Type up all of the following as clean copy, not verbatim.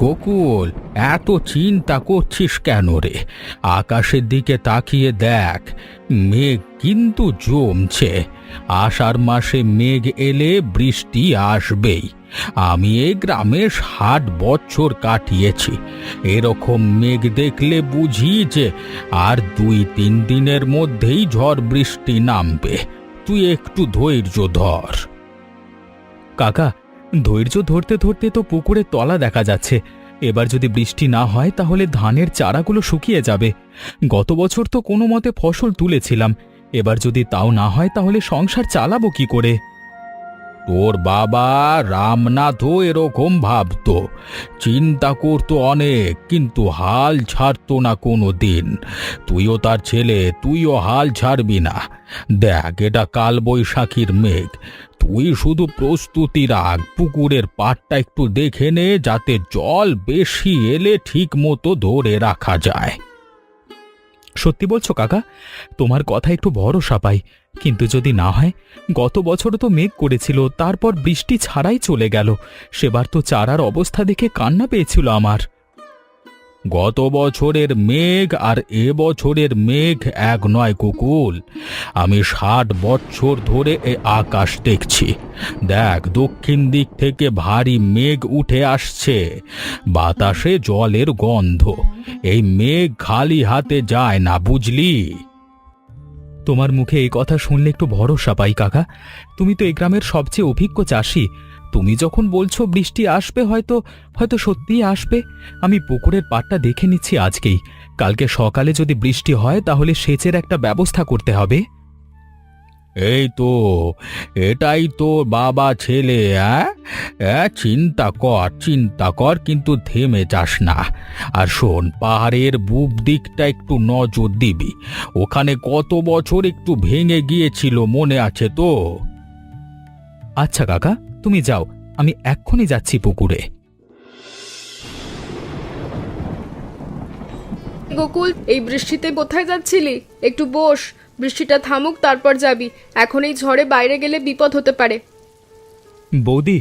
গোকুল, এত চিন্তা করছিস কেন রে? আকাশের দিকে তাকিয়ে দেখ, মেঘ কিন্তু জমছে। আষাঢ় মাসে মেঘ এলে বৃষ্টি আসবেই। আমি এই গ্রামে 60 বছর কাটিয়েছি। এরকম মেঘ দেখলে বুঝি যে আর 2-3 দিনের মধ্যেই ঝড় বৃষ্টি নামবে। তুই একটু ধৈর্য ধর। কাকা, ধৈর্য ধরতে ধরতে তো পুকুরের তলা দেখা যাচ্ছে। এবার যদি বৃষ্টি না হয় তাহলে ধানের চারাগুলো শুকিয়ে যাবে। গত বছর তো কোনো মতে ফসল তুলেছিলাম, এবার যদি তাও না হয় তাহলে সংসার চালাবো কি করে? তোর বাবা রামনাথও এরকম ভাবতো, চিন্তা করতো অনেক, কিন্তু হাল ছাড়তো না কোনো দিন। তুইও তার ছেলে, তুইও হাল ছাড়বি না। দেখ, এটা কাল বৈশাখীর মেঘ। তুই শুধু প্রস্তুতি রাখ, পুকুরের পাড়টা একটু দেখে নে, যাতে জল বেশি এলে ঠিক মতো ধরে রাখা যায়। সত্যি বলছো কাকা? তোমার কথা একটু ভরসা পাই, কিন্তু যদি না হয়? গত বছর তো মেঘ করেছিল, তারপর বৃষ্টি ছাড়াই চলে গেল। সেবার তো চারার অবস্থা দেখে কান্না পেয়েছিল আমার। গত বছরের মেঘ আর এ বছরের মেঘ এক নয় কুকুল। আমি 60 বছর ধরে এ আকাশ দেখছি। দেখ, দক্ষিণ দিক থেকে ভারী মেঘ উঠে আসছে, বাতাসে জলের গন্ধ। এই মেঘ খালি হাতে যায় না, বুঝলি? তোমার মুখে এই কথা শুনলে একটু ভরসা পাই কাকা। তুমি তো এই গ্রামের সবচেয়ে অভিজ্ঞ চাষি। তুমি যখন বলছো বৃষ্টি আসবে, হয়তো হয়তো সত্যিই আসবে। আমি পুকুরের পাড়টা দেখে নিচ্ছি আজকেই। কালকে সকালে যদি বৃষ্টি হয় তাহলে সেচের একটা ব্যবস্থা করতে হবে। এই তো, এটাই তো বাবা ছেলে। চিন্তা কর, চিন্তা কর, কিন্তু থেমে যাস না। আর শোন, পাহাড়ের বুক দিকটা একটু নজর দিবি। ওখানে কত বছর একটু ভেঙে গিয়েছিল, মনে আছে তো? আচ্ছা কাকা, তুমি যাও, আমি এক্ষুনি যাচ্ছি পুকুরে। গোকুল, এই বৃষ্টিতে কোথায় যাচ্ছিলি? একটু বস, বৃষ্টিটা থামুক তারপর যাবি। এখন এই ঝড়ে বাইরে গেলে বিপদ হতে পারে। বৌদি,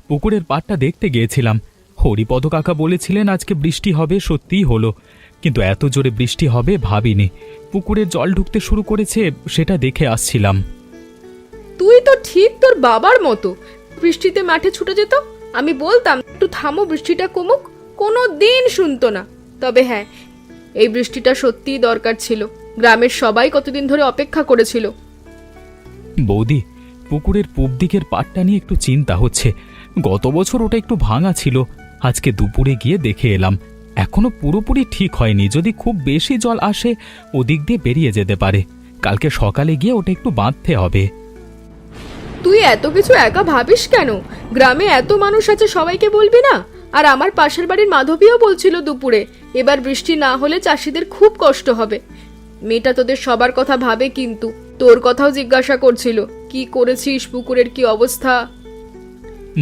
পুকুরের পাড়টা দেখতে গিয়েছিলাম। হরিপদ কাকা বলেছিলেন আজকে বৃষ্টি হবে, সত্যিই হলো। কিন্তু এত জোরে বৃষ্টি হবে ভাবিনি। পুকুরের জল ঢুকতে শুরু করেছে, সেটা দেখে আসছিলাম। তুই তো ঠিক তোর বাবার মতো, বৃষ্টিতে মাঠে ছুটে যেত। আমি বলতাম একটু থামো, বৃষ্টিটা কমুক, কোনো দিন শুনতো না। তবে হ্যাঁ, এই বৃষ্টিটা সত্যিই দরকার ছিল। গ্রামের সবাই কতদিন ধরে অপেক্ষা করেছিল। বৌদি, পুকুরের পূব দিকের পাড়টা নিয়ে একটু চিন্তা হচ্ছে। গত বছর ওটা একটু ভাঙা ছিল, আজকে দুপুরে গিয়ে দেখে এলাম। এখনো পুরোপুরি ঠিক হয়নি। যদি খুব বেশি জল আসে ওদিক দিয়ে বেরিয়ে যেতে পারে। কালকে সকালে গিয়ে ওটা একটু বাঁধতে হবে। তুই এত কিছু একা ভাবিস কেন? গ্রামে এত মানুষ আছে, সবাইকে বলবি না? আর আমার পাশের বাড়ির মাধবীও বলছিল দুপুরে এবার বৃষ্টি না হলে চাষিদের খুব কষ্ট হবে। মেয়েটা তোদের সবার কথা ভাবে, কিন্তু তোর কথাও জিজ্ঞাসা করছিল কি করেছিস, পুকুরের কি অবস্থা।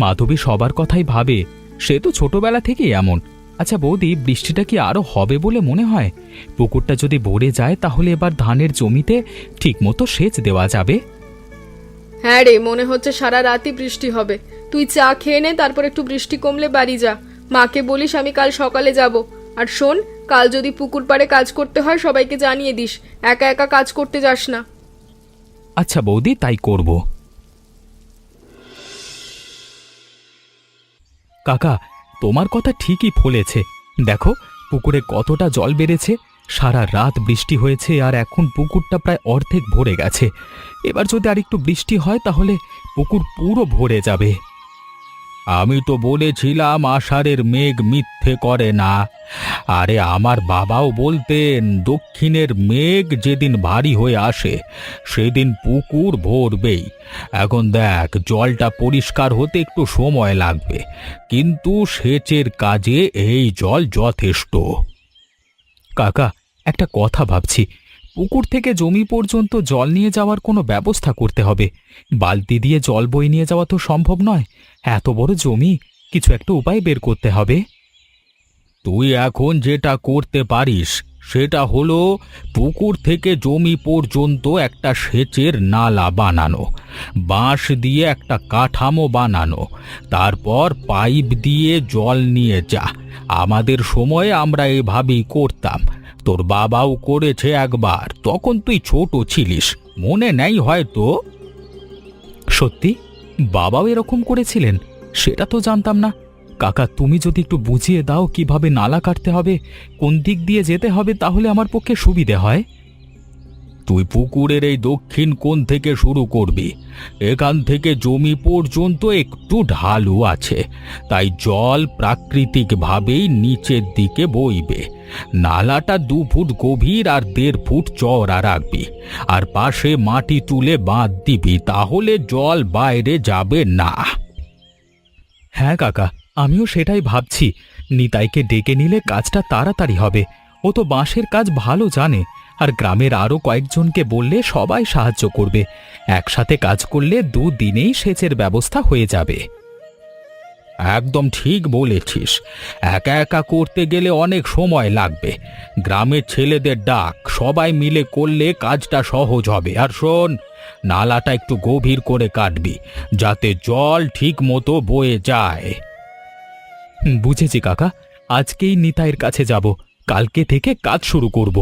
মাধবী সবার কথাই ভাবে, সে তো ছোটবেলা থেকেই এমন। আচ্ছা বৌদি, বৃষ্টিটা কি আরো হবে বলে মনে হয়? পুকুরটা যদি ভরে যায় তাহলে এবার ধানের জমিতে ঠিকমতো সেচ দেওয়া যাবে। হ্যাঁ রে, মনে হচ্ছে সারা রাতই বৃষ্টি হবে। তুই চা খেয়ে নে, তারপর একটু বৃষ্টি কমলে বাড়ি যা। মাকে বলিস আমি কাল সকালে যাব। আর শোন, কাল যদি পুকুর পাড়ে কাজ করতে হয় সবাইকে জানিয়ে দিস, একা একা কাজ করতে যাস না। আচ্ছা বৌদি, তাই করব। কাকা, তোমার কথা ঠিকই ফলেছে। দেখো, পুকুরে কতটা জল বেড়েছে। সারা রাত বৃষ্টি হয়েছে আর এখন পুকুরটা প্রায় অর্ধেক ভরে গেছে। এবার যদি আরেকটু বৃষ্টি হয় তাহলে পুকুর পুরো ভরে যাবে। আমি তো বলেছিলাম আষাঢ়ের মেঘ মিথ্যে করে না। আরে আমার বাবাও বলতেন, দক্ষিণের মেঘ যেদিন ভারী হয়ে আসে সেদিন পুকুর ভরবেই। এখন দেখ, জলটা পরিষ্কার হতে একটু সময় লাগবে, কিন্তু সেচের কাজে এই জল যথেষ্ট। কাকা, একটা কথা ভাবছি, পুকুর থেকে জমি পর্যন্ত জল নিয়ে যাওয়ার কোনো ব্যবস্থা করতে হবে। বালতি দিয়ে জল বয়ে নিয়ে যাওয়া তো সম্ভব নয়। এত বড় জমি, কিছু একটা উপায় বের করতে হবে। তুই এখন যেটা করতে পারিস সেটা হলো পুকুর থেকে জমি পর্যন্ত একটা সেচের নালা বানানো, বাঁশ দিয়ে একটা কাঠামো বানানো, তারপর পাইপ দিয়ে জল নিয়ে যা। আমাদের সময়ে আমরা এভাবেই করতাম। তোর বাবাও করেছে একবার, তখন তুই ছোট ছিলিস, মনে নেই হয়তো। সত্যি বাবাও এরকম করেছিলেন? সেটা তো জানতাম না। কাকা, তুমি যদি একটু বুঝিয়ে দাও কিভাবে নালা কাটতে হবে, কোন দিক দিয়ে যেতে হবে, তাহলে আমার পক্ষে সুবিধে হয়। তুই পুকুরের এই দক্ষিণ কোণ থেকে শুরু করবি। এখান থেকে জমি পর্যন্ত একটু ঢালু আছে, তাই জল প্রাকৃতিকভাবেই নিচের দিকে বইবে। নালাটা 2 ফুট গভীর আর 1.5 ফুট চওড়া রাখবি, আর পাশে মাটি তুলে বাঁধ দিবি, তাহলে জল বাইরে যাবে না। হ্যাঁ কাকা, আমিও সেটাই ভাবছি। নিতাইকে ডেকে নিলে কাজটা তাড়াতাড়ি হবে। ও তো বাঁশের কাজ ভালো জানে, আর গ্রামের আরও কয়েকজনকে বললে সবাই সাহায্য করবে। একসাথে কাজ করলে 2 দিনেই সেচের ব্যবস্থা হয়ে যাবে। একদম ঠিক বলেছিস। একা একা করতে গেলে অনেক সময় লাগবে। গ্রামের ছেলেদের ডাক, সবাই মিলে করলে কাজটা সহজ হবে। আর শোন, নালাটা একটু গভীর করে কাটবি, যাতে জল ঠিক মতো বয়ে যায়। বুঝেছি কাকা, আজকেই নিতাইয়ের কাছে যাব, কালকে থেকে কাজ শুরু করব।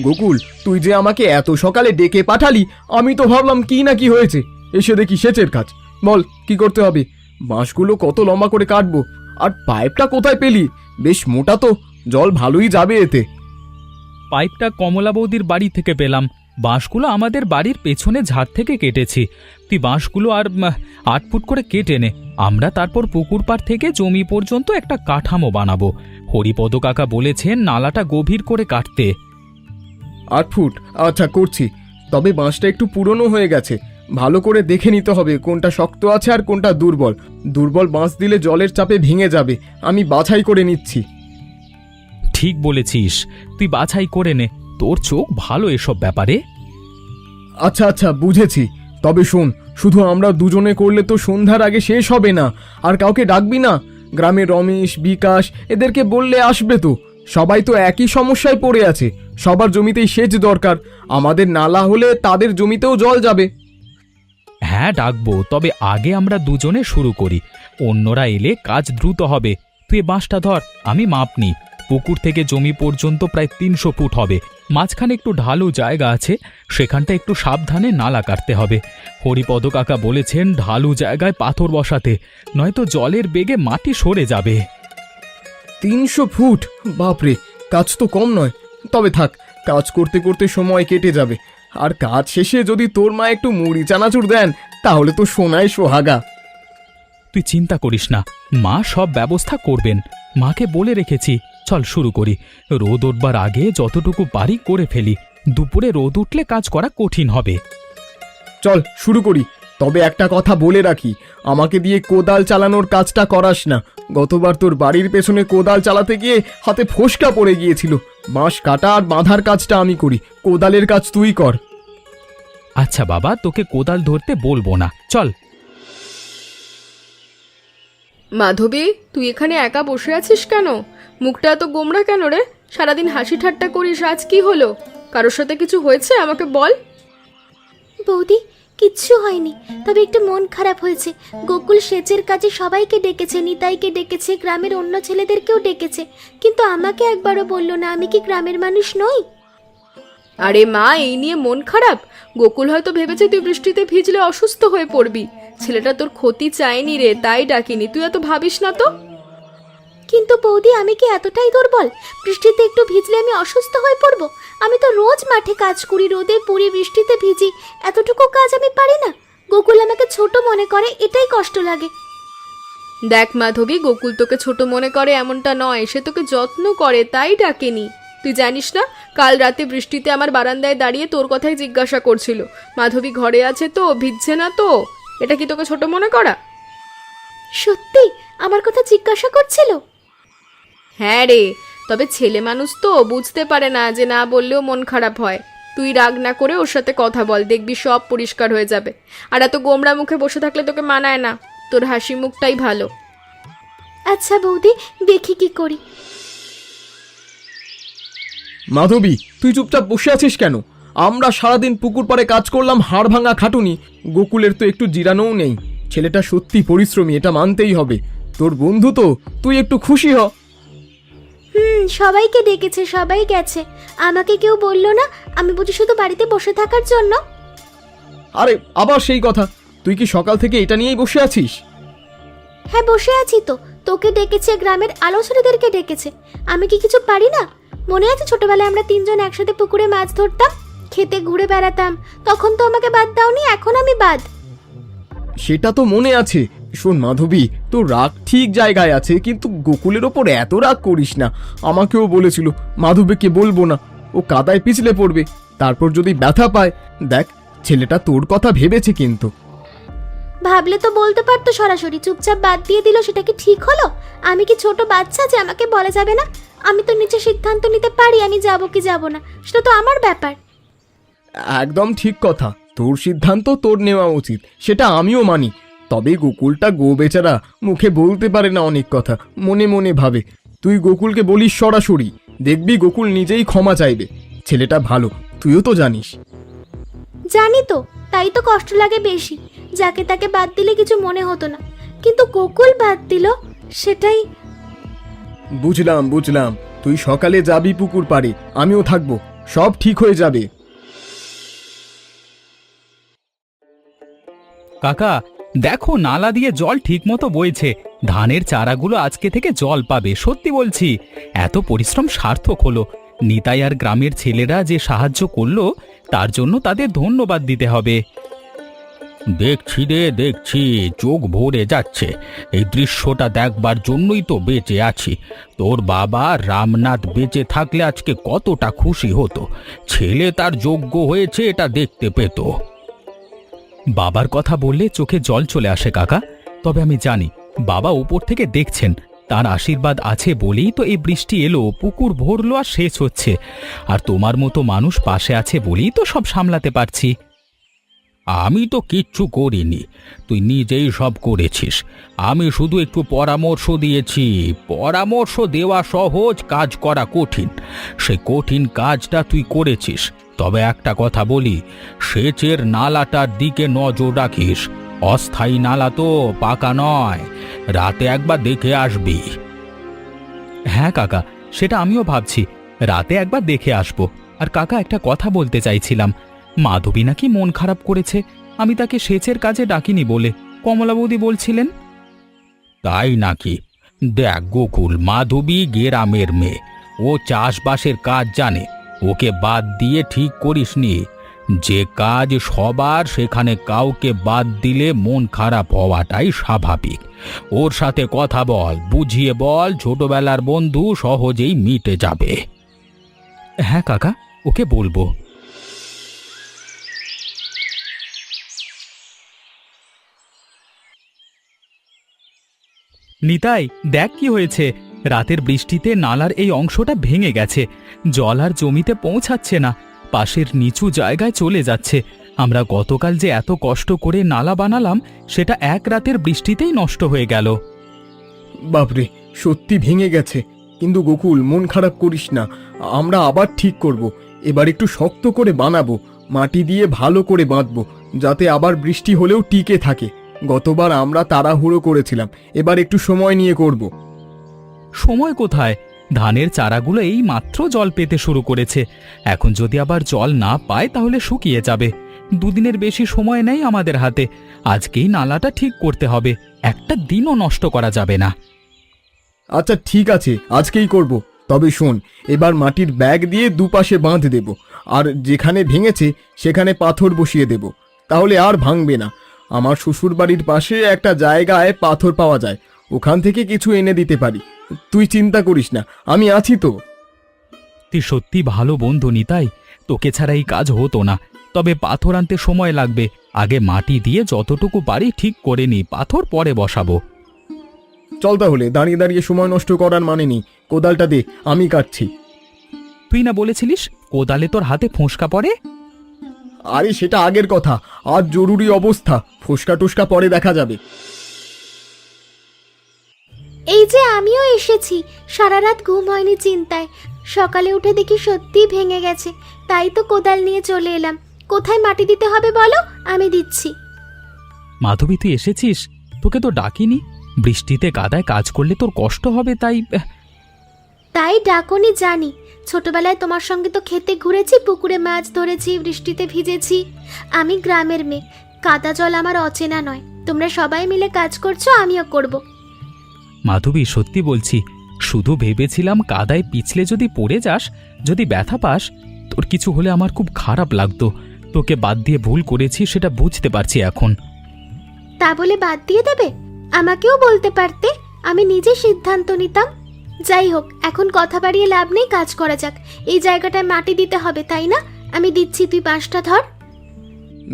গোকুল, তুই যে আমাকে এত সকালে ডেকে পাঠালি, আমি তো ভাবলাম কি না কি হয়েছে। এসে দেখি সেচের কাজ। বল কি করতে হবে? বাঁশগুলো কত লম্বা করে কাটবো? আর পাইপটা কোথায় পেলি? বেশ মোটা তো, জল ভালোই যাবে এতে। পাইপটা কমলা বৌদির বাড়ি থেকে পেলাম। বাঁশগুলো আমাদের বাড়ির পেছনে ঝাড় থেকে কেটেছি। তুই বাঁশগুলো আর 8 ফুট করে কেটে নে। আমরা তারপর পুকুর পাড় থেকে জমি পর্যন্ত একটা কাঠামো বানাবো। হরিপদ কাকা বলেছেন নালাটা গভীর করে কাটতে। 8 ফুট? আচ্ছা, করছি। তবে বাঁশটা একটু পুরনো হয়ে গেছে, ভালো করে দেখে নিতে হবে কোনটা শক্ত আছে আর কোনটা দুর্বল। দুর্বল বাঁশ দিলে জলের চাপে ভেঙে যাবে, আমি বাছাই করে নিচ্ছি। ঠিক বলেছিস, তুই বাছাই করে নে, তোর চোখ ভালো এসব ব্যাপারে। আচ্ছা আচ্ছা, বুঝেছি। তবে শোন, শুধু আমরা দুজনে করলে তো সন্ধ্যার আগে শেষ হবে না। আর কাউকে ডাকবি না? গ্রামের রমেশ, বিকাশ এদেরকে বললে আসবে তো? সবাই তো একই সমস্যায় পড়ে আছে, সবার জমিতেই সেচ দরকার। আমাদের নালা হলে তাদের জমিতেও জল যাবে। হ্যাঁ ডাকবো, তবে আগে আমরা দুজনে শুরু করি। অন্যরা এলে কাজ দ্রুত হবে। তুই বাঁশটা ধর, আমি মাপ নিই। পুকুর থেকে জমি পর্যন্ত প্রায় 300 ফুট হবে। মাঝখানে একটু ঢালু জায়গা আছে, সেখানটা একটু সাবধানে নালা কাটতে হবে। হরিপদ কাকা বলেছেন ঢালু জায়গায় পাথর বসাতে, নয়তো জলের বেগে মাটি সরে যাবে। 300 ফুট? বাপরে, কাজ তো কম নয়। তবে থাক, কাজ করতে করতে সময় কেটে যাবে। আর কাজ শেষে যদি তোর মা একটু মুড়ি চানাচুর দেন, তাহলে তো সোনায় সোহাগা। তুই চিন্তা করিস না, মা সব ব্যবস্থা করবেন। মাকে বলে রেখেছি। চল শুরু করি। রোদ উঠবার আগে যতটুকু পারি করে ফেলি। দুপুরে রোদ উঠলে কাজ করা কঠিন হবে। চল শুরু করি। তবে একটা কথা বলে রাখি, আমাকে দিয়ে কোদাল চালানোর কাজটা করাস না। গতবার তোর বাড়ির পেছনে কোদাল চালাতে গিয়ে হাতে ফোসকা পড়ে গিয়েছিল। বাঁশ কাটা আর বাঁধার কাজটা আমি করি, কোদালের কাজ তুই কর। আচ্ছা বাবা, তোকে কোদাল ধরতে বলবো না, চল। মাধবী, তুই এখানে একা বসে আছিস কেন? মুখটা এত গোমড়া কেন রে? সারাদিন হাসি ঠাট্টা করিস, আজ কি হলো? কারোর সাথে কিছু হয়েছে? আমাকে বল। বৌদি, কিচ্ছু হয়নি, তবে একটু মন খারাপ হয়েছে। গোকুল সেচের কাজে সবাইকে ডেকেছে, নিতাইকে ডেকেছে, গ্রামের অন্য ছেলেদেরকেও ডেকেছে, কিন্তু আমাকে একবারও বললো না। আমি কি গ্রামের মানুষ নই? আরে মা, এই নিয়ে মন খারাপ? গোকুল হয়তো ভেবেছে তুই বৃষ্টিতে ভিজলে অসুস্থ হয়ে পড়বি। ছেলেটা তোর ক্ষতি চায়নি রে, তাই ডাকিনি। তুই এত ভাবিস না তো। কিন্তু বৌদি, আমি কি এতটাই দুর্বল? বৃষ্টিতে একটু ভিজলে আমি অসুস্থ হয়ে পড়বো? আমি তো রোজ মাঠে কাজ করি, রোদে পুড়ি, বৃষ্টিতে ভিজি। এতটুকু কাজ আমি পারি না? গোকুল আমাকে ছোট মনে করে, এটাই কষ্ট লাগে। দেখ মাধবী, গোকুল তোকে ছোট মনে করে এমনটা নয়, সে তোকে যত্ন করে, তাই ডাকেনি। তুই জানিস না, কাল রাতে বৃষ্টিতে আমার বারান্দায় দাঁড়িয়ে তোর কথাই জিজ্ঞাসা করছিল, মাধবী ঘরে আছে তো, ভিজছে না তো? এটা কি তোকে ছোট মনে করা? সত্যি আমার কথা জিজ্ঞাসা করছিল? হ্যাঁ রে, তবে ছেলে মানুষ তো বুঝতে পারে না যে না বললেও মন খারাপ হয়। তুই রাগ না করে ওর সাথে কথা বল, দেখবি সব পরিষ্কার হয়ে যাবে। আর এত গোমড়া মুখে বসে থাকলে তোকে মানায় না, তোর হাসি মুখটাই ভালো। আচ্ছা বৌদি, দেখি কি করি। মাধবী, তুই চুপচাপ বসে আছিস কেন? আমরা সারাদিন পুকুর পাড়ে কাজ করলাম, হাড় ভাঙা খাটুনি। গোকুলের তো একটু জিরানোও নেই। ছেলেটা সত্যি পরিশ্রমী, এটা মানতেই হবে। তোর বন্ধু তো, তুই একটু খুশি হ। সবাইকে ডেকেছে, সবাই গেছে, আমাকে কেউ বললো না? আমি বুঝি শুধু বাড়িতে বসে থাকার জন্য? আরে আবার সেই কথা, তুই কি সকাল থেকে এটা নিয়েই বসে আছিস? হ্যাঁ বসে আছি তো। তোকে ডেকেছে, গ্রামের আলোচনাদেরকে ডেকেছে। আমি কি কিছু পারি না? মনে আছে ছোটবেলায় আমরা তিনজন একসাথে পুকুরে মাছ ধরতাম, খেতে ঘুরে বেড়াতাম, তখন তো আমাকে বাদ দাওনি, এখন আমি বাদ। সেটা তো মনে আছে। শোন মাধবী, তোর রাগ ঠিক জায়গায় আছে, কিন্তু গোকুলের ওপর এত রাগ করিস না। আমাকেও বলেছিল মাধবীকে বলবো না, ও কাদায় পিছলে পড়বে, তারপর যদি ব্যথা পায়। দেখ, ছেলেটা তোর কথা ভেবেছে কিন্তু। ভাবলে তো বলতে পারতো সরাসরি, চুপচাপ বাদ দিয়ে দিল, সেটা কি ঠিক হলো? আমি কি ছোট বাচ্চা যে আমাকে বলা যাবে না? আমি তো নিচে সিদ্ধান্ত নিতে পারি আমি যাব কি যাব না, সেটা তো আমার ব্যাপার। একদম ঠিক কথা, তোর সিদ্ধান্ত তোর নেওয়া উচিত, সেটা আমিও মানি। তবে গোকুলটা গো বেচারা, মুখে বলতে পারে না অনেক কথা, মনে মনে ভাবে। তুই গোকুলকে বলিস সরাসরি, দেখবি গোকুল নিজেই ক্ষমা চাইবে। ছেলেটা ভালো, তুইও তো জানিস। জানি তো, তাই তো কষ্ট লাগে বেশি। যাকে তাকে বাদ দিলে কিছু মনে হতো না, কিন্তু গোকুল বাদ দিল, সেটাই। বুঝলাম বুঝলাম, তুই সকালে যাবি পুকুর পাড়ে, আমিও থাকবো, সব ঠিক হয়ে যাবে। কাকা, দেখো নালা দিয়ে জল ঠিকমতো বইছে। ধানের চারাগুলো আজকে থেকে জল পাবে, সত্যি বলছি। এত পরিশ্রম সার্থক হলো। নিতাই আর গ্রামের ছেলেরা যে সাহায্য করলো, তার জন্য তাদের ধন্যবাদ দিতে হবে। দেখছি রে দেখছি, চোখ ভরে যাচ্ছে। এই দৃশ্যটা দেখবার জন্যই তো বেঁচে আছি। তোর বাবা রামনাথ বেঁচে থাকলে আজকে কতটা খুশি হতো, ছেলে তার যোগ্য হয়েছে এটা দেখতে পেত। বাবার কথা বললে চোখে জল চলে আসে কাকা। তবে আমি জানি বাবা উপর থেকে দেখছেন, তার আশীর্বাদ আছে বলেই তো এই বৃষ্টি এলো, পুকুর ভরলো আর শেষ হচ্ছে। আর তোমার মতো মানুষ পাশে আছে বলেই তো সব সামলাতে পারছি। আমি তো কিচ্ছু করিনি, তুই নিজেই সব করেছিস। আমি শুধু একটু পরামর্শ দিয়েছি। পরামর্শ দেওয়া সহজ, কাজ করা কঠিন। সে কঠিন কাজটা তুই করেছিস। তবে একটা কথা বলি, সেচের নালাটার দিকে নজর রাখিস। অস্থায়ী নালা তো, পাকা নয়। রাতে একবার দেখে আসবি। হ্যাঁ কাকা, সেটা আমিও ভাবছি, রাতে একবার দেখে আসবো। আর কাকা, একটা কথা বলতে চাইছিলাম। মাধবী নাকি মন খারাপ করেছে, আমি তাকে সেচের কাজে ডাকিনি বলে কমলা বৌদি বলছিলেন। তাই নাকি? দেখ গোকুল, মাধবী গ্রামের মেয়ে, ও চাষবাসের কাজ জানে। ওকে বাদ দিয়ে ঠিক করিসনি। যে কাজ সবার, সেখানে কাউকে বাদ দিলে মন খারাপ হওয়াটাই স্বাভাবিক। ওর সাথে কথা বল, বুঝিয়ে বল, ছোটবেলার বন্ধু, সহজেই মিটে যাবে। হ্যাঁ কাকা, ওকে বলবো। নিতাই, দেখ কি হয়েছে। রাতের বৃষ্টিতে নালার এই অংশটা ভেঙে গেছে, জল আর জমিতে পৌঁছাচ্ছে না, পাশের নিচু জায়গায় চলে যাচ্ছে। আমরা গতকাল যে এত কষ্ট করে নালা বানালাম, সেটা এক রাতের বৃষ্টিতেই নষ্ট হয়ে গেল। বাপরে, সত্যি ভেঙে গেছে। কিন্তু গোকুল, মন খারাপ করিস না, আমরা আবার ঠিক করব। এবার একটু শক্ত করে বানাবো, মাটি দিয়ে ভালো করে বাঁধবো, যাতে আবার বৃষ্টি হলেও টিকে থাকে। গতবার আমরা তাড়াহুড়ো করেছিলাম, এবার একটু সময় নিয়ে করব। সময় কোথায়? ধানের চারাগুলো এই মাত্র জল পেতে শুরু করেছে। এখন যদি আবার জল না পায় তাহলে শুকিয়ে যাবে। দুদিনের বেশি সময় নেই আমাদের হাতে। আজকেই নালাটা ঠিক করতে হবে, একটা দিনও নষ্ট করা যাবে না। আচ্ছা ঠিক আছে, আজকেই করব। তবে শোন, এবার মাটির ব্যাগ দিয়ে দুপাশে বাঁধ দেব, আর যেখানে ভেঙেছে সেখানে পাথর বসিয়ে দেব, তাহলে আর ভাঙবে না। আমার শ্বশুর বাড়ির পাশে একটা জায়গায় পাথর পাওয়া যায়, ওখান থেকে কিছু এনে দিতে পারি। তুই চিন্তা করিস না, আমি আছি তো। তুই সত্যি ভালো বন্ধু নিতাই, তোকে ছাড়া এই কাজ হতো না। তবে পাথর আনতে সময় লাগবে, আগে মাটি দিয়ে যতটুকু পারি ঠিক করে নি, পাথর পরে বসাবো। চল তাহলে, দাঁড়িয়ে দাঁড়িয়ে সময় নষ্ট করার মানে নেই। কোদালটা দে, আমি কাটছি। তুই না বলেছিলিস কোদালে তোর হাতে ফোঁসকা পড়ে? আরে সেটা আগের কথা, আজ জরুরি অবস্থা, ফোসকা টোসকা পরে দেখা যাবে। এই যে আমিও এসেছি, সারা রাত ঘুম হয়নি চিন্তায়। সকালে উঠে দেখি সত্যি ভেঙে গেছে, তাই তো কোদাল নিয়ে চলে এলাম। কোথায় মাটি দিতে হবে বলো, আমি দিচ্ছি। মাধবী, তুই এসেছিস? তোকে তো ডাকিনি। বৃষ্টিতে কাদায় কাজ করলে তোর কষ্ট হবে, তাই তাই ডাকনি জানি। ছোটবেলায় তোমার সঙ্গে তো খেতে ঘুরেছি, পুকুরে মাছ ধরেছি, বৃষ্টিতে ভিজেছি। আমি গ্রামের মেয়ে, কাদা জল আমার অচেনা নয়। তোমরা সবাই মিলে কাজ করছো, আমিও করব। মাধবী সত্যি বলছি, শুধু ভেবেছিলাম কাদায় পিছলে যদি পড়ে যাস, যদি ব্যথা পাস, তোর কিছু হলে আমার খুব খারাপ লাগতো। তোকে বাদ দিয়ে ভুল করেছি সেটা বুঝতে পারছি এখন। তা বলে বাদ দিয়ে দেবে? আমাকেও বলতে পারতে, আমি নিজে সিদ্ধান্ত নিতাম। যাই হোক, এখন কথা বাড়িয়ে লাভ নেই, কাজ করা যাক। এই জায়গাটায় মাটি দিতে হবে, তাই না? আমি দিচ্ছি, তুই বাঁশটা ধর।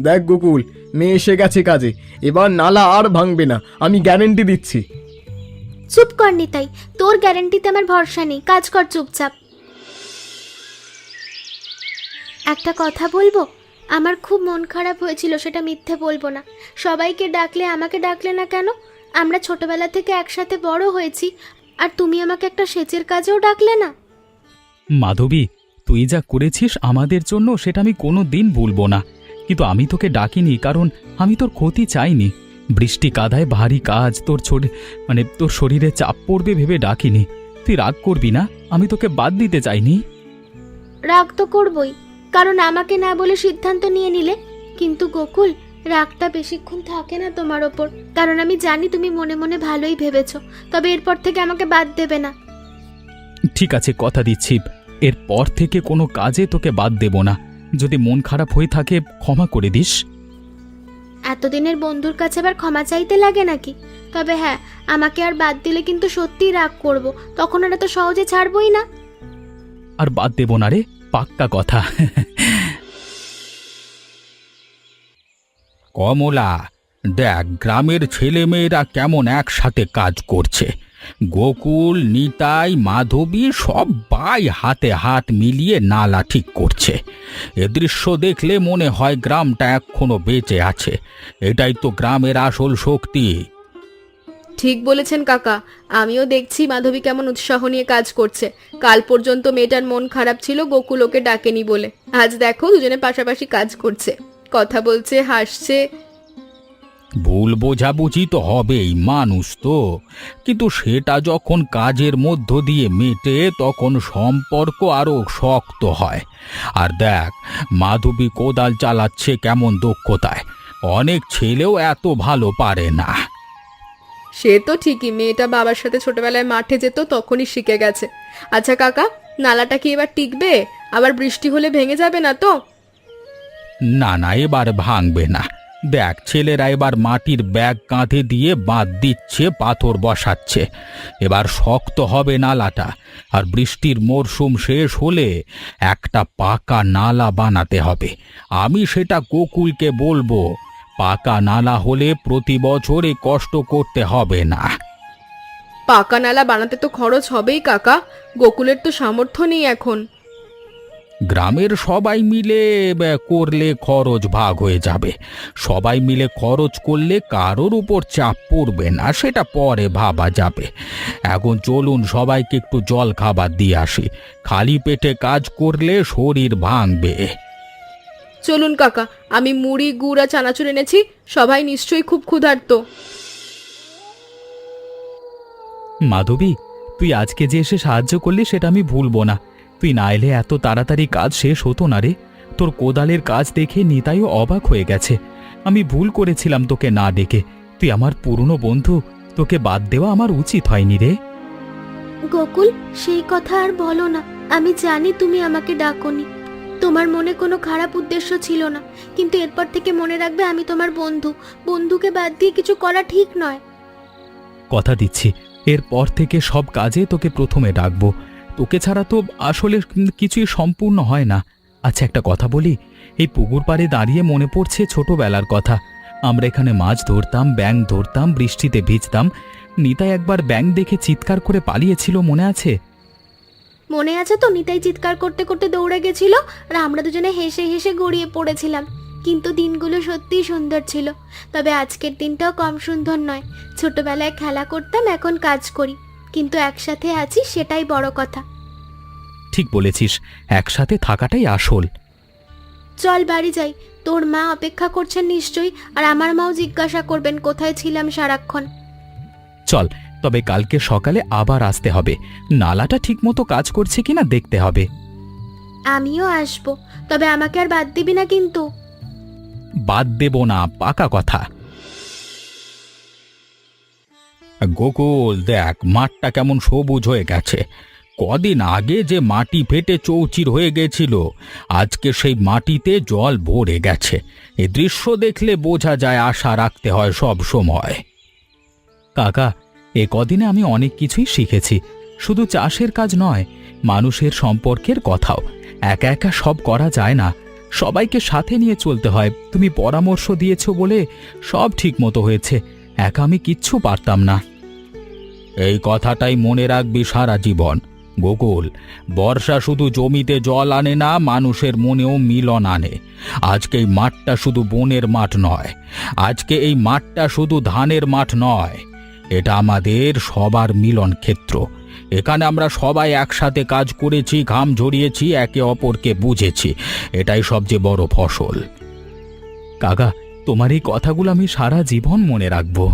দেখ গোকুল, মেয়ে এসে গেছে কাজে, এবার নালা আর ভাঙবে না, আমি গ্যারেন্টি দিচ্ছি। চুপ কর নিতাই, তোর গ্যারান্টিতে আমার ভরসা নেই। কাজ কর চুপচাপ। একটা কথা বলবো, আমার খুব মন খারাপ হয়েছিল, সেটা মিথ্যে বলবো না। সবাইকে ডাকলে, আমাকে ডাকলে না কেন? আমরা ছোটবেলা থেকে একসাথে বড় হয়েছি, আর তুমি আমাকে একটা সেচের কাজেও ডাকলে না। মাধবী, তুই যা করেছিস আমাদের জন্য সেটা আমি কোনো দিন ভুলবো না, কিন্তু আমি তোকে ডাকিনি কারণ আমি তোর ক্ষতি চাইনি। বৃষ্টি কাদায় ভারী কাজ, তোর শরীরে চাপ পড়বে ভেবে ডাকিনি। তুই রাগ করবি না, আমি তোকে বাদ দিতে চাইনি। রাগ তো করবই, কারণ আমাকে না বলে সিদ্ধান্ত নিয়ে নিলে। কিন্তু গোকুল, রাগটা বেশিক্ষণ থাকে না তোমার ওপর, কারণ আমি জানি তুমি মনে মনে ভালোই ভেবেছো। তবে এরপর থেকে আমাকে বাদ দেবে না। ঠিক আছে, কথা দিচ্ছি, এরপর থেকে কোনো কাজে তোকে বাদ দেব না। যদি মন খারাপ হয়ে থাকে ক্ষমা করে দিস। এতদিনের বন্ধুর কাছে আবার ক্ষমা চাইতে লাগে নাকি? তবে হ্যাঁ, আমাকে আর বাদ দিলে কিন্তু সত্যিই রাগ করব, তখন আর এত সহজে ছাড়বই না। আর বাদ দেব না রে, পাক্কা কথা। কমলা, দেখ গ্রামের ছেলেমেয়েরা কেমন একসাথে কাজ করছে। গোকুল, নিতাই, মাধবী সবাই হাতে হাত মিলিয়ে নালা ঠিক করছে। এ দৃশ্য দেখলে মনে হয় গ্রামটা এখনো বেঁচে আছে। এটাই তো গ্রামের আসল শক্তি। ঠিক বলেছেন কাকা, আমিও দেখছি মাধবী কেমন উৎসাহ নিয়ে কাজ করছে। কাল পর্যন্ত মেয়েটার মন খারাপ ছিল গোকুল ওকে ডাকেনি বলে, আজ দেখো দুজনে পাশাপাশি কাজ করছে, কথা বলছে, হাসছে। ভুল বোঝাবুঝি তো হবেই, মানুষ তো, কিন্তু সেটা যখন কাজের মধ্য দিয়ে মেটে তখন সম্পর্ক আরো শক্ত হয়। আর দেখ, মাধবী কোদাল চালাচ্ছে কেমন দক্ষতায়, অনেক ছেলেও এত ভালো পারে না। সে তো ঠিকই, মেয়েটা বাবার সাথে ছোটবেলায় মাঠে যেত, তখনই শিখে গেছে। আচ্ছা কাকা, নালাটা কি এবার টিকবে? আবার বৃষ্টি হলে ভেঙে যাবে না তো? না না, এবার ভাঙবে না। দেখ, ছেলেরা এবার মাটির ব্যাগ কাঁধে দিয়ে বাঁধ দিচ্ছে, পাথর বসাচ্ছে। এবার শক্ত হবে নালাটা। আর বৃষ্টির মরশুম শেষ হলে একটা পাকা নালা বানাতে হবে। আমি সেটা গোকুলকে বলবো। পাকা নালা হলে প্রতি বছরে কষ্ট করতে হবে না। পাকা নালা বানাতে তো খরচ হবেই কাকা, গোকুলের তো সামর্থ্য নেই এখন। গ্রামের সবাই মিলে করলে খরচ ভাগ হয়ে যাবে। সবাই মিলে খরচ করলে কারোর উপর চাপ পড়বে না, সেটা পরে ভাবা যাবে। এখন চলুন সবাইকে একটু জল খাবার দিয়ে আসি। খালি পেটে কাজ করলে শরীর ভাঙবে। চলুন কাকা, আমি মুড়ি, গুড় আর চানাচুর এনেছি, সবাই নিশ্চয়ই খুব ক্ষুধার্ত। মাধবী, তুই আজকে যে এসে সাহায্য করলি সেটা আমি ভুলবো না। তুই না এলে এত তাড়াতাড়ি কাজ শেষ হতো না রে। তোর কোদালের কাজ দেখে নিতাইও অবাক হয়ে গেছে। আমি ভুল করেছিলাম তোকে না ডেকে। তুই আমার পুরনো বন্ধু, তোকে বাদ দেওয়া আমার উচিত হয়নি রে। গোকুল, সেই কথা আর বলো না। আমি জানি তুমি আমাকে ডাকোনি, তোমার মনে কোনো খারাপ উদ্দেশ্য ছিল না। কিন্তু এরপর থেকে মনে রাখবে, আমি তোমার বন্ধু। বন্ধুকে বাদ দিয়ে কিছু করা ঠিক নয়। কথা দিচ্ছি, এরপর থেকে সব কাজে তোকে প্রথমে ডাকবো। তোকে ছাড়া তো আসলে কিছুই সম্পূর্ণ হয় না। আচ্ছা, একটা কথা বলি, এই পুকুর পাড়ে দাঁড়িয়ে মনে পড়ছে ছোটবেলার কথা। আমরা এখানে মাছ ধরতাম, ব্যাঙ ধরতাম, বৃষ্টিতে ভিজতাম। নিতাই একবার ব্যাঙ দেখে চিৎকার করে পালিয়েছিল, মনে আছে? মনে আছে তো, নিতাই চিৎকার করতে করতে দৌড়ে গেছিল, আর আমরা দুজনে হেসে হেসে গড়িয়ে পড়েছিলাম। কিন্তু দিনগুলো সত্যিই সুন্দর ছিল। তবে আজকের দিনটাও কম সুন্দর নয়। ছোটবেলায় খেলা করতাম, এখন কাজ করি, কিন্তু একসাথে আছি, সেটাই বড় কথা। ঠিক বলেছিস, একসাথে থাকাটাই আসল। চল বাড়ি যাই, তোর মা অপেক্ষা করছেন নিশ্চয়ই, আর আমার মাও জিজ্ঞাসা করবেন কোথায় ছিলাম সারাক্ষণ। চল, তবে কালকে সকালে আবার আসতে হবে। নালাটা ঠিকমতো কাজ করছে কিনা দেখতে হবে। আমিও আসবো, তবে আমাকে আর বাদ দিবি না কিন্তু। বাদ দেব না, পাকা কথা। গোকুল দেখ, মাঠটা কেমন সবুজ হয়ে গেছে। কদিন আগে যে মাটি ফেটে চৌচির হয়ে গেছিল, আজকে সেই মাটিতে জল ভরে গেছে। এ দৃশ্য দেখলে বোঝা যায় আশা রাখতে হয় সব সময়। কাকা, এ কদিনে আমি অনেক কিছুই শিখেছি। শুধু চাষের কাজ নয়, মানুষের সম্পর্কের কথাও। একা একা সব করা যায় না, সবাইকে সাথে নিয়ে চলতে হয়। তুমি পরামর্শ দিয়েছো বলে সব ঠিক মতো হয়েছে, একা আমি কিচ্ছু পারতাম না। এই কথাটাই মনে রাখবি সারা জীবন গোকুল। বর্ষা শুধু জমিতে জল আনে না, মানুষের মনেও মিলন আনে। আজকে এই মাঠটা শুধু বনের মাঠ নয়, আজকে এই মাঠটা শুধু ধানের মাঠ নয়, এটা আমাদের সবার মিলন ক্ষেত্র। এখানে আমরা সবাই একসাথে কাজ করেছি, ঘাম ঝরিয়েছি, একে অপরকে বুঝেছি। এটাই সবচেয়ে বড় ফসল। কাকা, তোমার এই কথাগুলো আমি সারা জীবন মনে রাখবো।